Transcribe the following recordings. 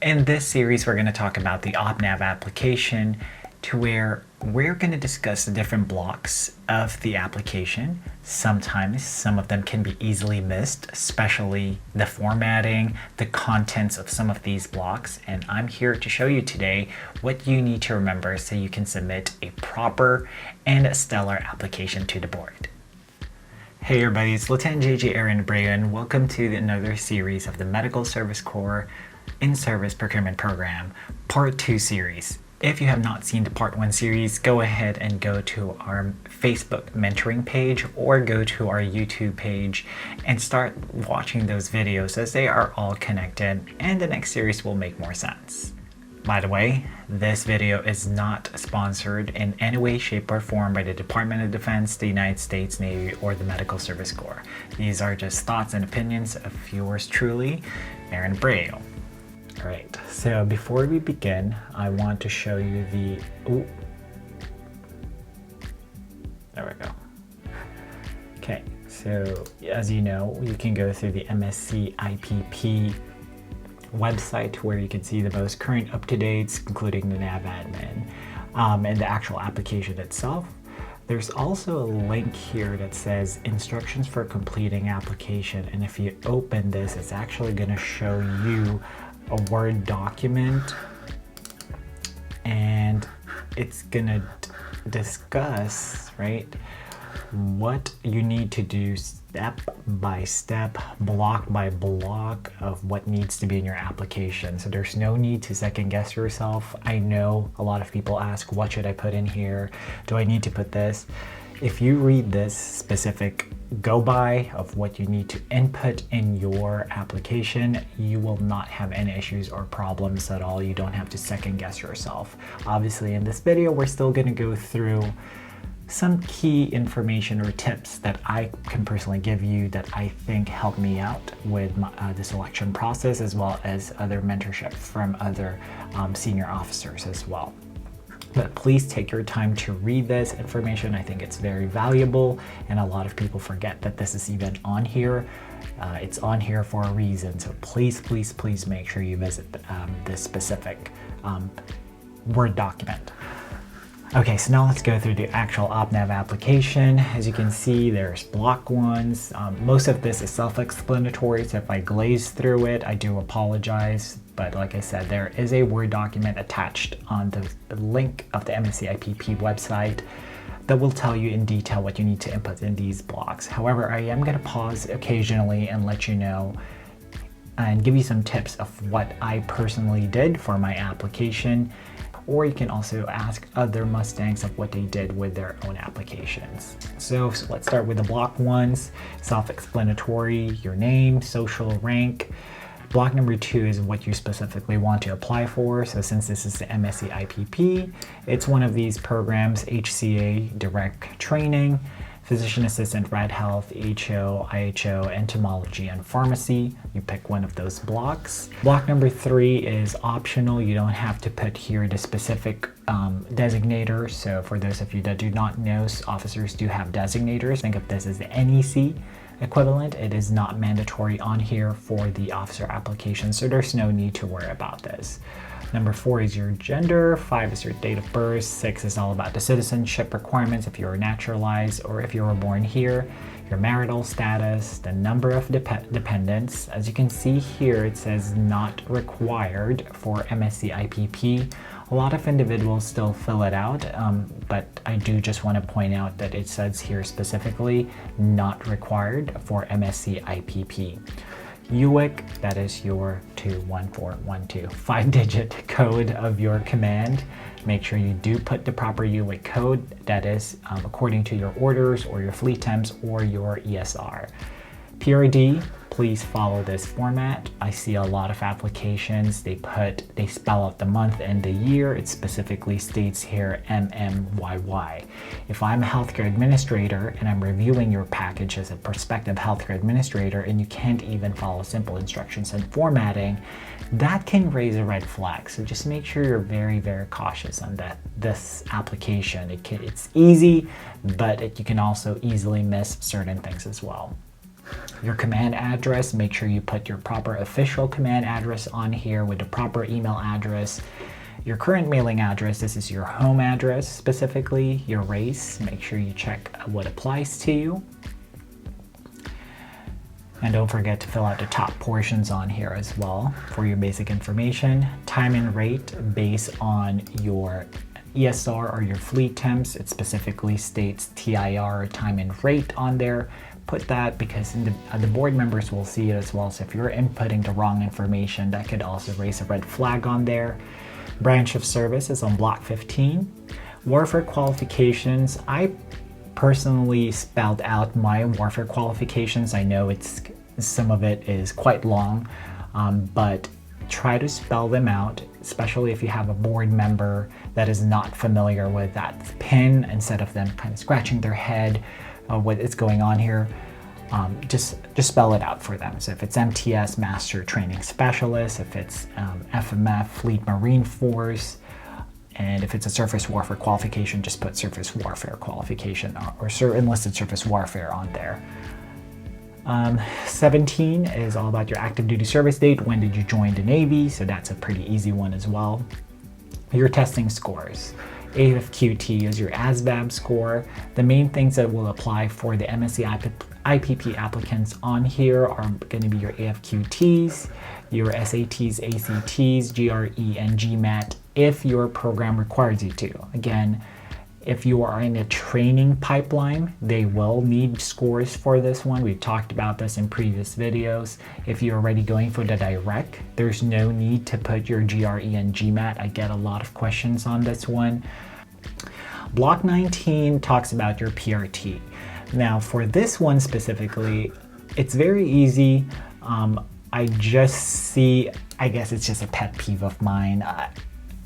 In this series, we're going to talk about the OPNAV application, to where we're going to discuss the different blocks of the application. Sometimes some of them can be easily missed, especially the formatting, the contents of some of these blocks. And I'm here to show you today what you need to remember so you can submit a proper and a stellar application to the board. Hey everybody, it's Lieutenant JJ Aaron Abreu, and welcome to another series of the Medical Service Corps In-Service Procurement Program Part 2 series. If you have not seen the Part 1 series, go ahead and go to our Facebook mentoring page or go to our YouTube page and start watching those videos, as they are all connected and the next series will make more sense. By the way, this video is not sponsored in any way, shape, or form by the Department of Defense, the United States Navy, or the Medical Service Corps. These are just thoughts and opinions of yours truly, Aaron Abreu. Alright, so before we begin, I want to show you the... There we go. Okay, so as you know, you can go through the MSC IPP website where you can see the most current up-to-dates, including the nav admin and the actual application itself. There's also a link here that says instructions for completing application, and if you open this, it's actually going to show you a Word document, and it's going to discuss, right, what you need to do step by step, block by block of what needs to be in your application. So there's no need to second guess yourself. I know a lot of people ask, what should I put in here? Do I need to put this? If you read this specific go-by of what you need to input in your application, you will not have any issues or problems at all. You don't have to second guess yourself. Obviously, in this video, we're still going to go through some key information or tips that I can personally give you that I think help me out with the selection process, as well as other mentorship from other senior officers as well. But please take your time to read this information. I think it's very valuable, and a lot of people forget that this is even on here. It's on here for a reason, so please, please, please make sure you visit this specific Word document. Okay, so now let's go through the actual OPNAV application. As you can see, there's block ones. Most of this is self-explanatory, so if I glaze through it, I do apologize. But like I said, there is a Word document attached on the link of the MSC IPP website that will tell you in detail what you need to input in these blocks. However, I am going to pause occasionally and let you know and give you some tips of what I personally did for my application. Or you can also ask other Mustangs of what they did with their own applications. So let's start with the block ones. Self-explanatory, your name, social, rank. Block number 2 is what you specifically want to apply for. So since this is the MSC IPP, it's one of these programs: HCA, direct training, physician assistant, rad health, HO, IHO, entomology, and pharmacy. You pick one of those blocks. Block number 3 is optional. You don't have to put here the specific designator. So for those of you that do not know, officers do have designators. Think of this as the NEC equivalent. It is not mandatory on here for the officer application, so there's no need to worry about this. Number 4 is your gender, 5 is your date of birth, 6 is all about the citizenship requirements if you're naturalized or if you were born here, your marital status, the number of dependents. As you can see here, it says not required for MSC IPP. A lot of individuals still fill it out, but I do just want to point out that it says here specifically not required for MSC IPP. UIC, that is your 21412 5-digit code of your command. Make sure you do put the proper UIC code, that is according to your orders or your fleet temps or your ESR. PRD, please follow this format. I see a lot of applications, they spell out the month and the year. It specifically states here MMYY. If I'm a healthcare administrator and I'm reviewing your package as a prospective healthcare administrator and you can't even follow simple instructions and formatting, that can raise a red flag. So just make sure you're very, very cautious on this application. It's easy, but you can also easily miss certain things as well. Your command address, make sure you put your proper official command address on here with the proper email address. Your current mailing address, this is your home address specifically. Your race, make sure you check what applies to you. And don't forget to fill out the top portions on here as well for your basic information. Time and rate based on your ESR or your fleet temps. It specifically states TIR, time and rate on there. Put that because the board members will see it as well. So if you're inputting the wrong information, that could also raise a red flag on there. Branch of service is on block 15. Warfare qualifications, I personally spelled out my warfare qualifications. I know some of it is quite long, but try to spell them out, especially if you have a board member that is not familiar with that pin, instead of them kind of scratching their head what is going on here. Just spell it out for them. So if it's MTS, Master Training Specialist, if it's FMF, Fleet Marine Force, and if it's a surface warfare qualification, just put surface warfare qualification or enlisted surface warfare on there. 17 is all about your active duty service date. When did you join the Navy? So that's a pretty easy one as well. Your testing scores. AFQT is your ASVAB score. The main things that will apply for the MSC IPP applicants on here are going to be your AFQTs, your SATs, ACTs, GRE, and GMAT if your program requires you to. Again, if you are in a training pipeline, they will need scores for this one. We've talked about this in previous videos. If you're already going for the direct, there's no need to put your GRE and GMAT. I get a lot of questions on this one. Block 19 talks about your PRT. Now for this one specifically, it's very easy. I guess it's just a pet peeve of mine.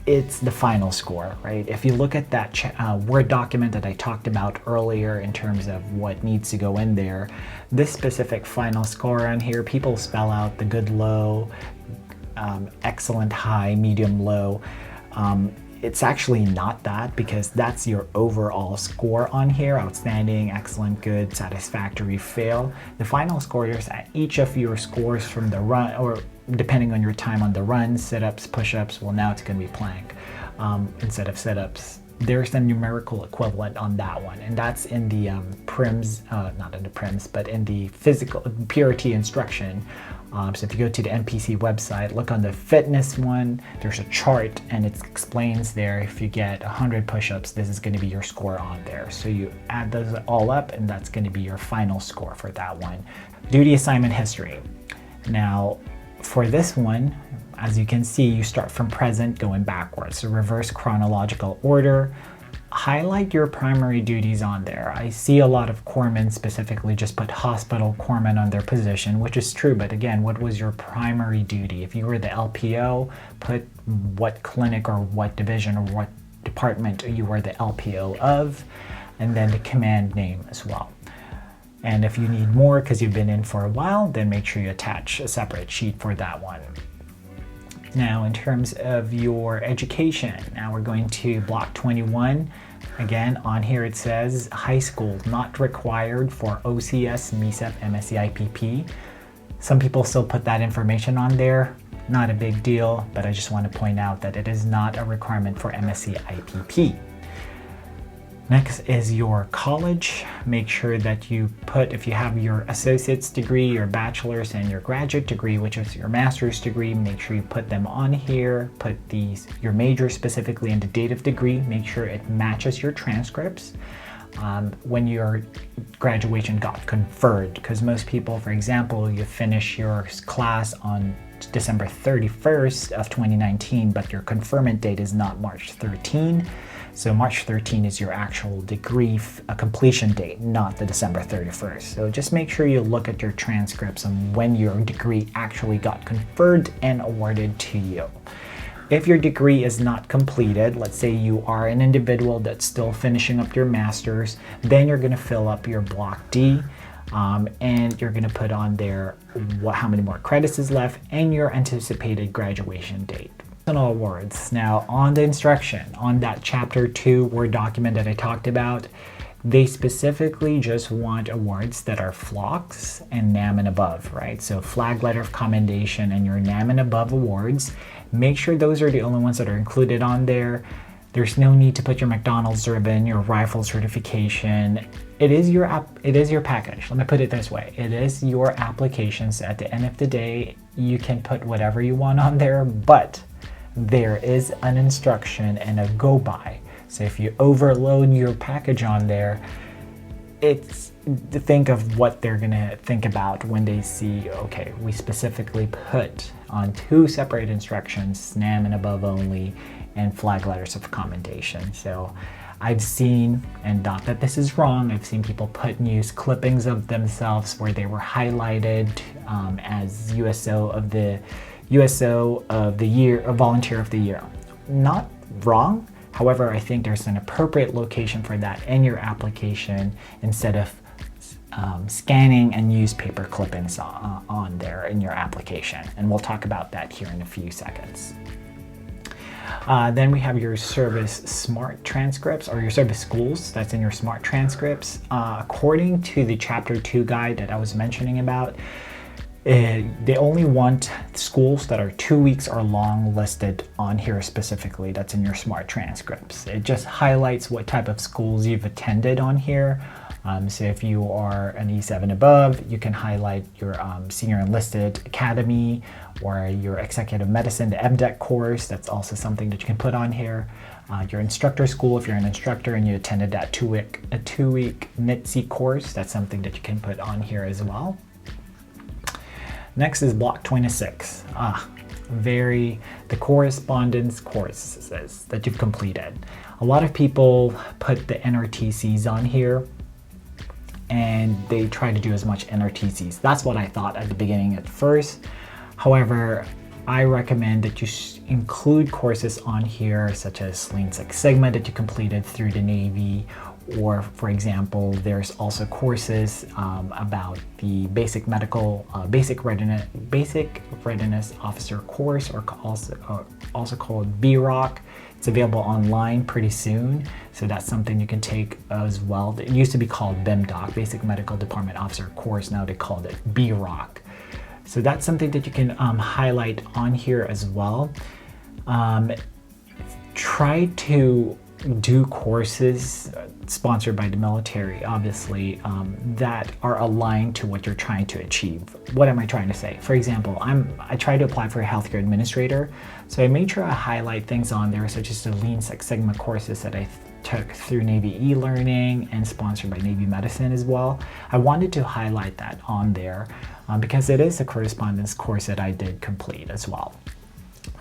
It's the final score, right? If you look at that Word document that I talked about earlier in terms of what needs to go in there, this specific final score on here, people spell out the good, low, excellent, high, medium, low. It's actually not that, because that's your overall score on here: outstanding, excellent, good, satisfactory, fail. The final score is at each of your scores from the run, or depending on your time on the run, sit-ups, push-ups. Well, now it's going to be plank instead of sit-ups. There's a numerical equivalent on that one, and that's in the PRIMS, not in the PRIMS, but in the physical PRT instruction. So if you go to the NPC website, look on the fitness one, there's a chart and it explains there, if you get 100 push-ups, this is going to be your score on there. So you add those all up and that's going to be your final score for that one. Duty assignment history. Now for this one, as you can see, you start from present going backwards, so reverse chronological order. Highlight your primary duties on there. I see a lot of corpsmen specifically just put hospital corpsman on their position, which is true, but again, what was your primary duty? If you were the LPO, put what clinic or what division or what department you were the LPO of, and then the command name as well. And if you need more because you've been in for a while, then make sure you attach a separate sheet for that one. Now in terms of your education, now we're going to block 21. Again, on here it says high school not required for OCS, MECEP, MSC, IPP. Some people still put that information on there. Not a big deal, but I just want to point out that it is not a requirement for MSC, IPP. Next is your college. Make sure that you put, if you have your associate's degree, your bachelor's, and your graduate degree, which is your master's degree, make sure you put them on here. Put your major specifically and the date of degree. Make sure it matches your transcripts. When your graduation got conferred, because most people, for example, you finish your class on December 31st of 2019, but your conferment date is not March 13. So March 13 is your actual degree completion date, not the December 31st. So just make sure you look at your transcripts on when your degree actually got conferred and awarded to you. If your degree is not completed, let's say you are an individual that's still finishing up your master's, then you're going to fill up your block D, and you're going to put on there how many more credits is left and your anticipated graduation date. Personal awards. Now on the instruction, on that chapter 2 Word document that I talked about, They specifically just want awards that are FLOCs and NAM and above, right? So flag letter of commendation and your NAM and above awards, make sure those are the only ones that are included on there. There's no need to put your McDonald's ribbon, your rifle certification. It is your package. Let me put it this way. It is your application. So at the end of the day, you can put whatever you want on there, but there is an instruction and a go by. So if you overload your package on there, it's to think of what they're gonna think about when they see, okay, we specifically put on 2 separate instructions, NAM and above only, and flag letters of commendation. So I've seen, and not that this is wrong, I've seen people put and use clippings of themselves where they were highlighted as USO of the year, a volunteer of the year. Not wrong. However, I think there's an appropriate location for that in your application instead of scanning and use paper clippings on there in your application. And we'll talk about that here in a few seconds. Then we have your service SMART transcripts, or your service schools that's in your SMART transcripts. According to the Chapter 2 guide that I was mentioning about, they only want schools that are 2 weeks or long listed on here specifically. That's in your SMART transcripts. It just highlights what type of schools you've attended on here. So if you are an E7 above, you can highlight your senior enlisted academy or your executive medicine, the MDEC course. That's also something that you can put on here. Your instructor school, if you're an instructor and you attended that a two-week NITC course, that's something that you can put on here as well. Next is block 26. The correspondence courses that you've completed. A lot of people put the NRTCs on here and they try to do as much NRTCs. That's what I thought at the beginning at first. However, I recommend that you include courses on here such as Lean Six Sigma that you completed through the Navy, or for example, there's also courses about the basic readiness officer course, or also called BROC. It's available online pretty soon, so that's something you can take as well. It used to be called BMDOC, Basic Medical Department Officer Course. Now they called it BROC. So that's something that you can highlight on here as well. Try to do courses sponsored by the military, obviously, that are aligned to what you're trying to achieve. What am I trying to say? For example, I tried to apply for a healthcare administrator, so I made sure I highlight things on there such as the Lean Six Sigma courses that I took through Navy e-learning and sponsored by Navy Medicine as well. I wanted to highlight that on there because it is a correspondence course that I did complete as well.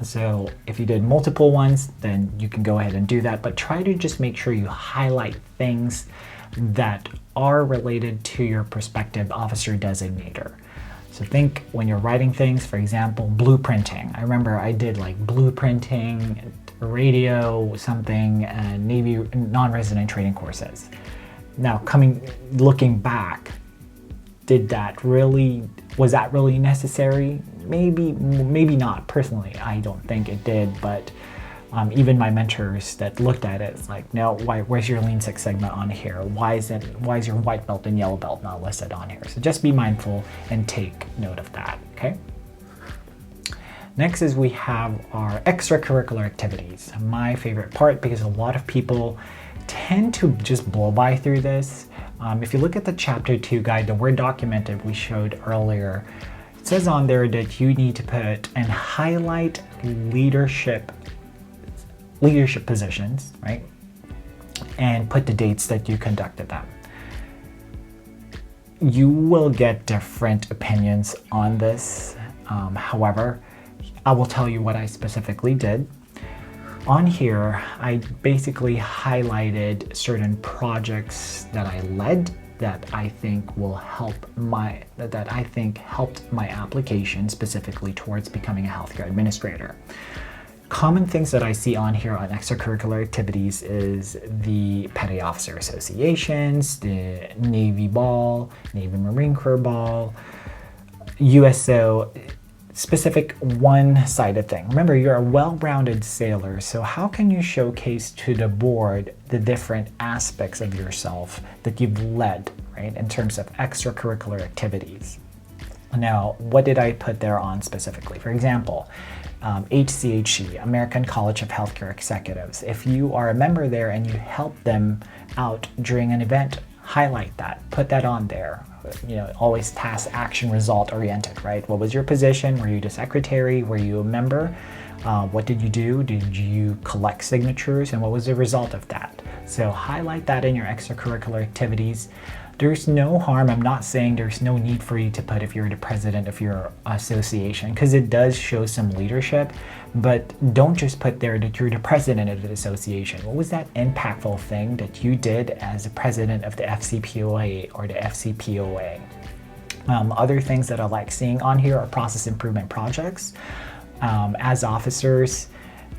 So if you did multiple ones, then you can go ahead and do that, but try to just make sure you highlight things that are related to your prospective officer designator. So think when you're writing things, for example, blueprinting. I remember I did like blueprinting, radio, something, and Navy non-resident training courses. Now looking back, was that really necessary? Maybe not. Personally, I don't think it did, but even my mentors that looked at it, it's like, no, where's your Lean Six Sigma on here? Why is your white belt and yellow belt not listed on here? So just be mindful and take note of that, okay? Next is we have our extracurricular activities. My favorite part, because a lot of people tend to just blow by through this. If you look at the Chapter 2 guide, the Word document that we showed earlier, it says on there that you need to put and highlight leadership positions, right? And put the dates that you conducted them. You will get different opinions on this. However, I will tell you what I specifically did. On here, I basically highlighted certain projects that I led that I think helped my application specifically towards becoming a healthcare administrator. Common things that I see on here on extracurricular activities is the Petty Officer Associations, the Navy Ball, Navy Marine Corps Ball, USO specific one-sided thing. Remember, you're a well-rounded sailor, so how can you showcase to the board the different aspects of yourself that you've led, right, in terms of extracurricular activities? Now, what did I put there on specifically? For example, HCHE, American College of Healthcare Executives. If you are a member there and you help them out during an event, highlight that, put that on there. You know, always task, action, result oriented, right? What was your position? Were you the secretary? Were you a member? What did you do? Did you collect signatures? And what was the result of that? So highlight that in your extracurricular activities. There's no harm. I'm not saying there's no need for you to put if you're the president of your association, because it does show some leadership, but don't just put there that you're the president of the association. What was that impactful thing that you did as the president of the FCPOA or the FCPOA? Other things that I like seeing on here are process improvement projects. As officers,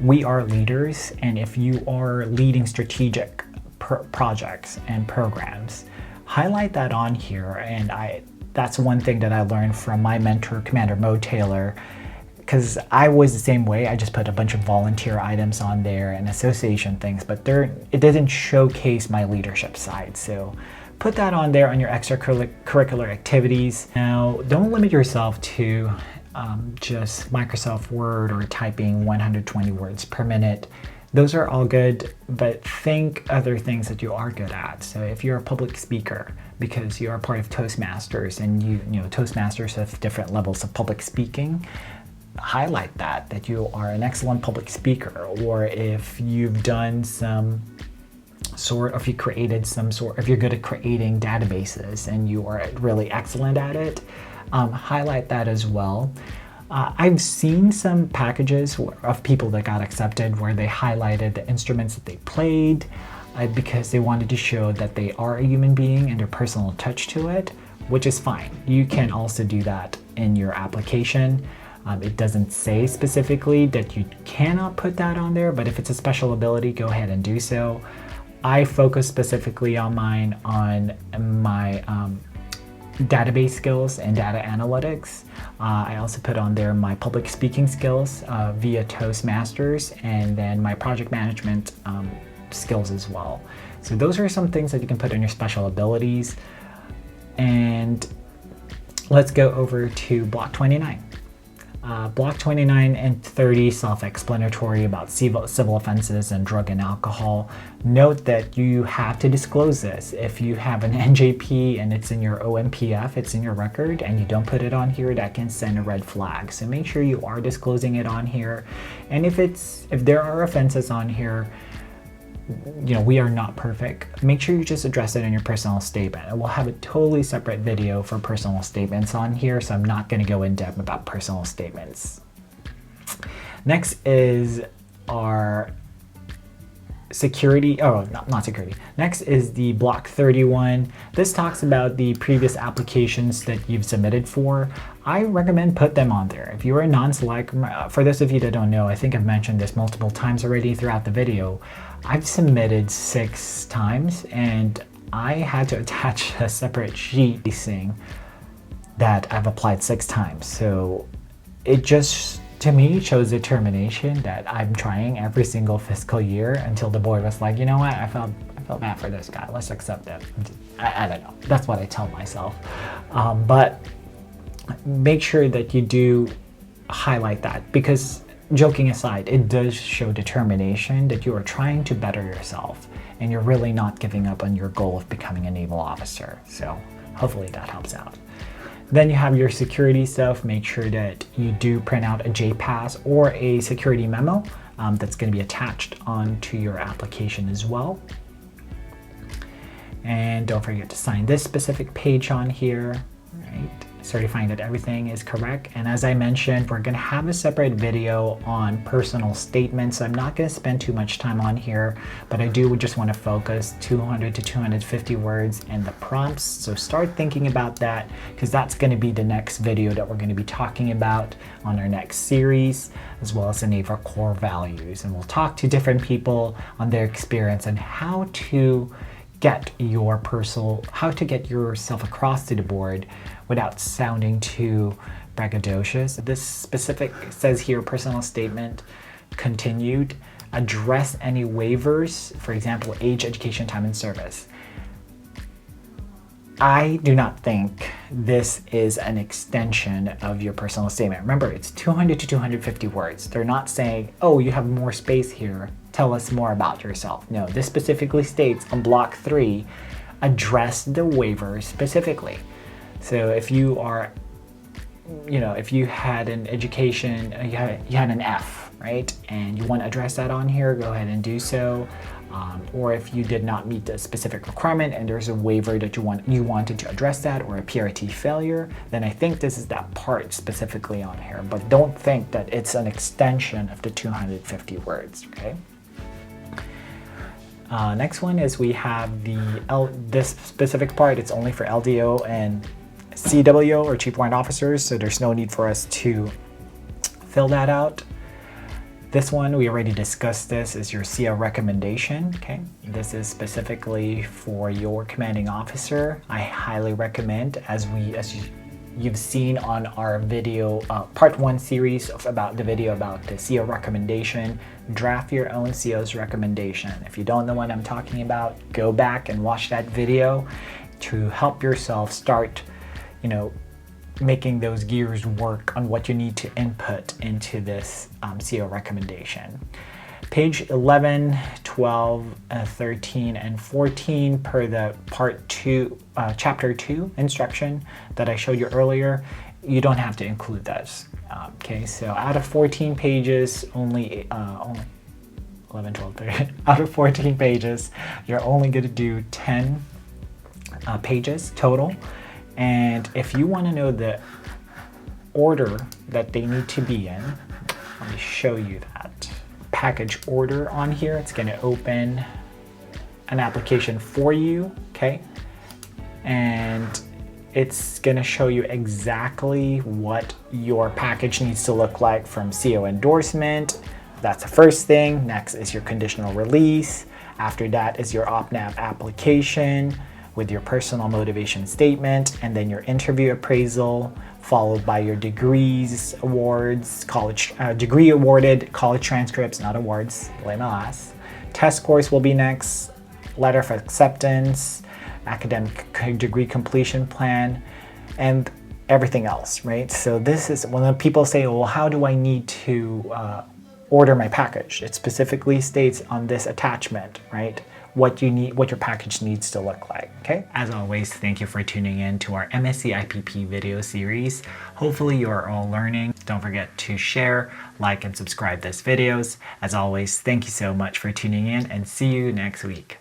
we are leaders, and if you are leading strategic projects and programs, highlight that on here. And that's one thing that I learned from my mentor, Commander Mo Taylor, because I was the same way. I just put a bunch of volunteer items on there and association things, but it didn't showcase my leadership side. So put that on there on your extracurricular activities. Now, don't limit yourself to just Microsoft Word or typing 120 words per minute. Those are all good, but think other things that you are good at. So if you're a public speaker, because you are part of Toastmasters, and you know Toastmasters have different levels of public speaking, highlight that you are an excellent public speaker. Or if you've done some sort, if you created some sort, if you're good at creating databases and you are really excellent at it, highlight that as well. I've seen some packages of people that got accepted where they highlighted the instruments that they played because they wanted to show that they are a human being and their personal touch to it, which is fine. You can also do that in your application. It doesn't say specifically that you cannot put that on there, but if it's a special ability, go ahead and do so. I focus specifically on mine on my database skills and data analytics. I also put on there my public speaking skills via Toastmasters, and then my project management skills as well. So those are some things that you can put in your special abilities. And let's go over to block 29. Block 29 and 30, self-explanatory about civil offenses and drug and alcohol. Note that you have to disclose this. If you have an NJP and it's in your OMPF, it's in your record, and you don't put it on here, that can send a red flag. So make sure you are disclosing it on here. And if there are offenses on here, you know, we are not perfect. Make sure you just address it in your personal statement. And we'll have a totally separate video for personal statements on here, so I'm not going to go in depth about personal statements. Next is our security, not security. Next is the block 31. This talks about the previous applications that you've submitted for. I recommend put them on there. If you are a non-select, for those of you that don't know, I think I've mentioned this multiple times already throughout the video. I've submitted 6 times, and I had to attach a separate sheet saying that I've applied 6 times. So it just, to me, shows determination that I'm trying every single fiscal year until the board was like, you know what, I felt bad for this guy, let's accept it. I don't know, that's what I tell myself. But make sure that you do highlight that, because joking aside, it does show determination that you are trying to better yourself and you're really not giving up on your goal of becoming a naval officer. So hopefully that helps out. Then you have your security stuff. Make sure that you do print out a JPass or a security memo that's going to be attached onto your application as well. And don't forget to sign this specific page on here, right? Certifying that everything is correct. And as I mentioned, we're going to have a separate video on personal statements. I'm not going to spend too much time on here, but I do just want to focus 200 to 250 words and the prompts. So start thinking about that, because that's going to be the next video that we're going to be talking about on our next series, as well as the naval core values. And we'll talk to different people on their experience and how to get your how to get yourself across to the board without sounding too braggadocious. This specific says here, personal statement continued, address any waivers, for example, age, education, time, and service. I do not think this is an extension of your personal statement. Remember, it's 200 to 250 words. They're not saying, oh, you have more space here, tell us more about yourself. No, this specifically states on block 3, address the waiver specifically. So if you are, if you had an education, you had an F, right? And you want to address that on here, go ahead and do so. Or if you did not meet the specific requirement and there's a waiver that you wanted to address that, or a PRT failure, then I think this is that part specifically on here. But don't think that it's an extension of the 250 words, okay? Next one is we have this specific part. It's only for LDO and CWO, or Chief Warrant Officers, so there's no need for us to fill that out. This one, we already discussed this, is your CO recommendation, okay? This is specifically for your commanding officer. I highly recommend, as you've seen on our video, part 1 series about the CO recommendation, draft your own CO's recommendation. If you don't know what I'm talking about, go back and watch that video to help yourself start, making those gears work on what you need to input into this CO recommendation. Page 11, 12, 13, and 14 per the part 2, chapter 2 instruction that I showed you earlier, you don't have to include those. Okay, so out of 14 pages, only 11, 12, 13, out of 14 pages, you're only going to do 10 pages total. And if you want to know the order that they need to be in, let me show you that. Package order on here, it's going to open an application for you, okay? And it's going to show you exactly what your package needs to look like, from CO endorsement. That's the first thing. Next is your conditional release. After that is your OPNAV application with your personal motivation statement, and then your interview appraisal, followed by your degrees, awards, degree awarded, college transcripts, not awards, blame us. Test scores will be next, letter of acceptance, academic degree completion plan, and everything else, right? So this is when people say, well, how do I need to order my package? It specifically states on this attachment, right? What your package needs to look like, okay? As always, thank you for tuning in to our MSC IPP video series. Hopefully you are all learning. Don't forget to share, like, and subscribe these videos. As always, thank you so much for tuning in, and see you next week.